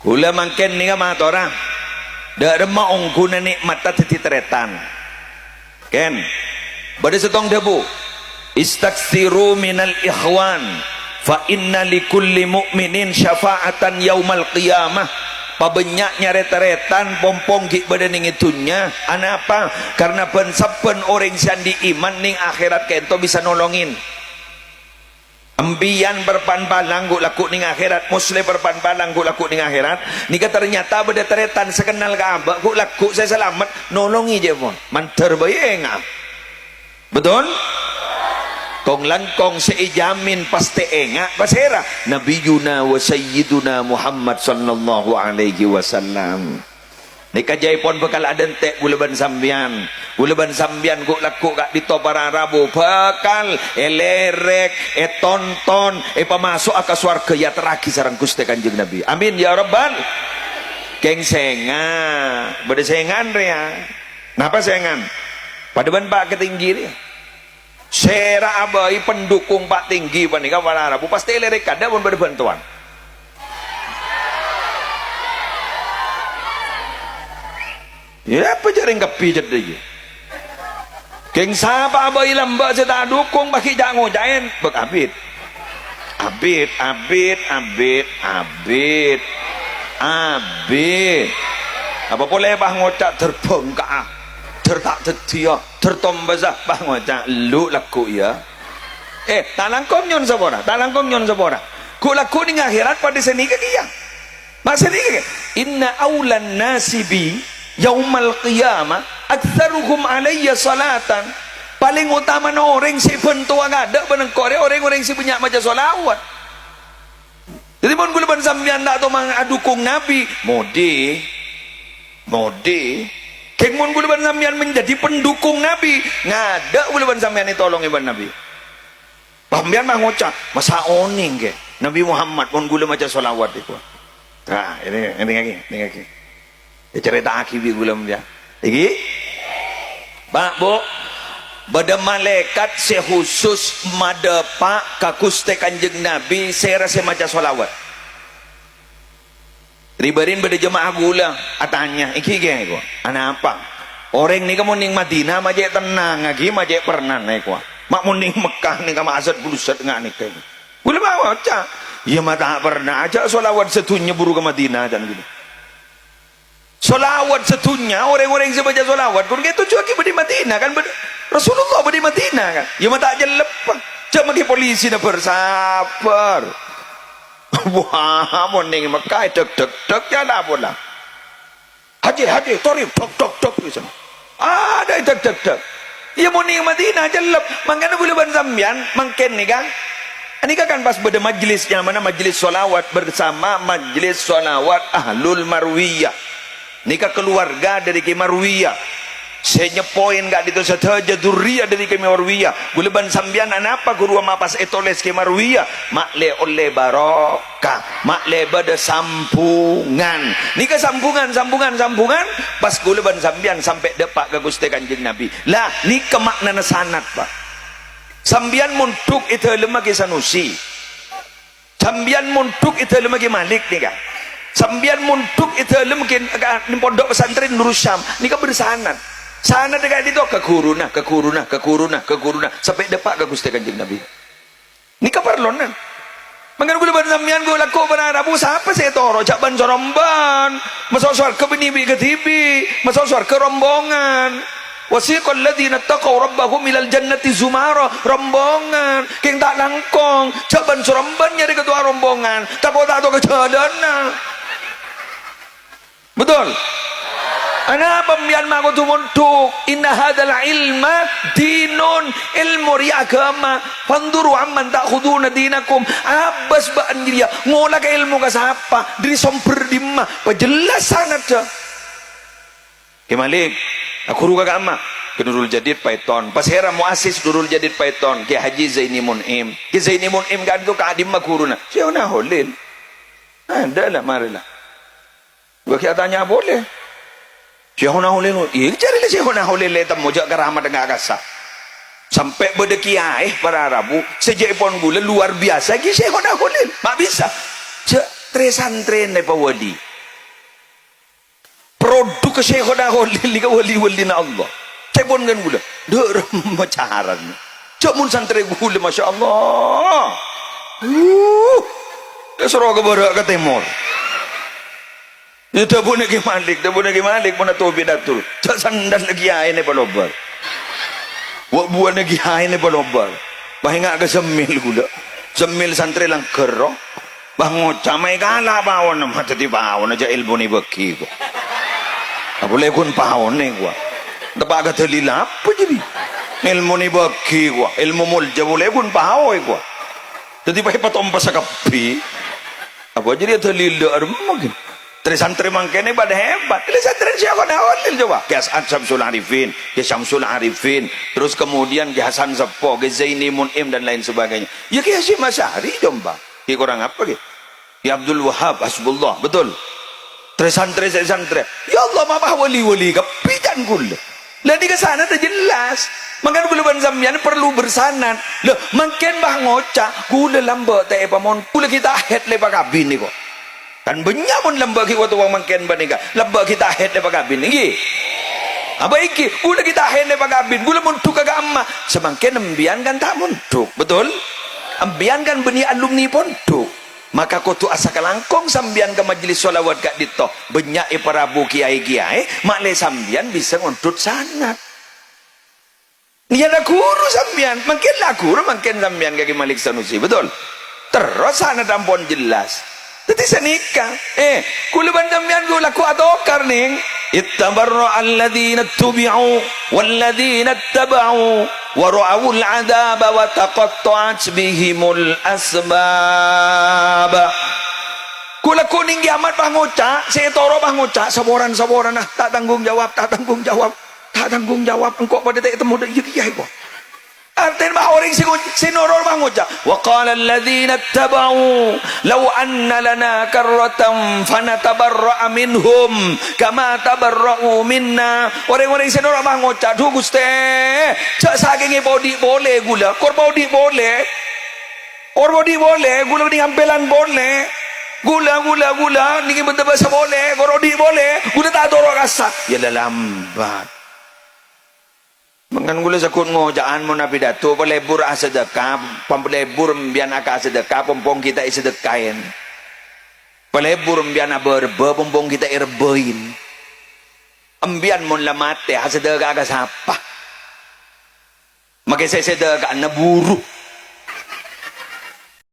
Kula mangken ni mga tora. Da maong guna nikmat tati teretan. Ken. Bada setong debu. Istaksiru minal ikhwan. Fa inna likulli mu'minin syafa'atan yaumal qiyamah. Pabanyak nyare-teretan pompong gik badan ning itunya. Apa? Karena pensapen orang sandi iman ning akhirat kento bisa nolongin. Ambian berpan-palang guk laku ning akhirat, muslim berpan-palang guk laku ning akhirat. Nika ternyata beda teretan sekenal ka abak guk laku saya selamat nolongi je pun. Manter bae ngah. Betul? Kong langkong seijamin pasti engak pasera nabiyuna wa sayyiduna Muhammad sallallahu alaihi wasallam. Nika jaipon bekal adentek buleban sambian guk laku kak dito para rabu bekal elerek tonton pamasuk aka swarga ya teraki sareng Gusti Kanjeng Nabi. Amin ya rabbal. Keng senga beda sengan rea. Napa sengan? Padeban pak ketinggi dia. Sera abai pendukung pak tinggi panika para rabu pasti elerek kada pun berbantuan. Ya apa jaring kepijat dia. Keng sapa abai lamba saya dukung bagi jangan ngojain bek abid apa boleh bah ngocak terbengkak tertak tetia tertombazah bah ngocak lu laku ya tak langkong nyon sabora ku laku ning akhirat pada seni ke kia maksud ini inna awlan nasibi yaumal qiyamah aktsaruhum alayya salatan. Paling utama na orang si bentua ngada benengkore orang-orang si banyak maca solawat. Jadi pun gula ban sambian dak to adukung nabi mode keng mun gula ban sambian menjadi pendukung nabi ngada gula ban sambian tolong iban nabi. Pambian mah ngocak masa oning ke Nabi Muhammad pun gula maca solawat itu. Nah, ini lagi. Cerita akibi gula dia. Iki Pak Bu bada malaikat sekhusus madepak ka Gusti Kanjeng Nabi saya rasa maca solawat ribarin bada jemaah gula atanya iki ge ko ana apa orang ni kamu ning Madinah maje tenang lagi maje pernah naik ko mak mun ning Mekah ning ka azad bulusat ngani kae gula bawa ca ya mata pernah aja solawat setunya buru ke Madinah dan gitu. Solawat setunya orang-orang yang baca solawat kun gitu juga di Madinah kan Rasulullah di Madinah kan ya mata aja lepas cuma bagi polisi na bersabar wah moning Mekah dek ya dah pula haji torif tok bisa ada dek ya moning Madinah aja lepas makanya boleh ban sambian mangken nih kan ini kan pas pada majlisnya mana majlis solawat bersama majlis solawat ahlul marwiyah nikah keluarga dari Marwiyah saya nyepoin gak itu saja duriyah dari Marwiyah guleban sambian apa guru mapas etoles Marwiyah makle oleh barokah makle bada sampungan nikah sampungan pas guleban sambian sampai depak ke Gusti Kanjeng Nabi lah nikah makna sanad pak sambian muntuk itu lemagi sanusi sambian muntuk itu lemagi malik nikah sambian muntuk itu mungkin di pondok pesantren Nurul Syam ini kan bersanad sanad dekat itu ke kuruna sampai depak ke Gusti Kanjeng Nabi ini kan perlonan mangga gula ban sambian gula laku ban Arabu siapa saya toro jak ban soromban masuk surga benibi ke tibi masuk surga rombongan wasiqal ladzina taqaw rabbahum ilal jannati zumara rombongan keng tak langkong jak ban soromban nyari ketua rombongan takut kejadana. Betul? Ana pembian maku tumuntuk inna hadal ilma dinun ilmu agama fanduru amman ta'khuduna dinakum abbas ba'an dia ngolah ke ilmu ka siapa diri somper dimah jelas sangat je kemalik aku ruga ka amma ke Nurul Jadid Paiton pas hera muasis Nurul Jadid Paiton ke Haji Zaini Mun'im ke Zaini Mun'im kan itu ka adim makuruna siya na holil ada lah marilah gua kira tanya boleh Syekhuna Hulil iya carilah Syekhuna Hulil letam mojak keramat dengan akasa sampai berdekiah para Arabu sejak pun gula luar biasa ki Syekhuna Hulil mak bisa cek tresantren ne pawadi rodu ke syekhona holil ke wali-wali na Allah cepon kan gula derem macaran cak mun santri gula Masya Allah kesuruh ke barak ke timur itu pun lagi malik pun atau bidatul cak sandan lagi air ni palobar wak buat lagi air ni palobar bahingak ke semil gula semil santri lang kerok bangun camai kalah bawon nama tadi bawon aja ilmu ni beki gua boleh kun bawon ni gua tepak kata lila apa jadi ilmu ni beki gua ilmu mulja boleh kun bawon gua jadi pakai patom pasakapi apa jadi ada lila mungkin dari santri mangkene pada hebat dari santri siapa awal coba kias Syamsul Arifin kias Syamsul Arifin terus kemudian kias Hasan Sepo kias Zaini Mun'im dan lain sebagainya ya kias Hasyim Asy'ari jomba ki kurang apa ki ya Abdul Wahab Hasbullah betul terus santri ya Allah mapah wali-wali kapitan gula lah di kesana dah jelas makan gula ban sampean perlu bersanad loh makin bah ngocak gula lamba teh pamon gula kita het le pakabin ni kok kan banyak pun lamba ki waktu wang makin banika lamba kita het le pakabin ni apa iki gula kita het le pakabin gula muntuk kagak amma semakin embian kan tak muntuk betul ambian kan benih alumni pondok maka kutu asa kalangkong sambian ke majlis solawat kak dito banyak para bu kiai makle sambian bisa nguntut sanat ni ada guru sambian makin lah guru makin sambian kaki Malik Sanusi betul terus sanat ampun jelas tadi senikah kuluban sambian gula ku atau karning ittabarra alladhina tubi'u walladhina taba'u wa ra'awul adaba wa taqatta'at bihimul asbab kula kuning kiamat bang ngocak saya toro bang ngocak saboran tak tanggung jawab engkau pada tak temu dak iya kok artinya bah orang sinorol bang ngocak wa qala alladhina tabau law anna lana karratan fanatabarra minhum kama tabarra'u minna orang-orang sinorol bang ngocak duh Gusti cak saking body boleh gula kor body boleh gula ni ampelan boleh gula ni betul bahasa boleh korodi boleh gula tak dorok asak ya lambat mengan gula sakut ngojaan mo na pidato palebur asedekah pampalebur mbian aka sedekah pompong kita isedekain palebur mbian berbe pompong kita irbein ambian mon lamate asedekah ka sapa makai saya sedekah na buru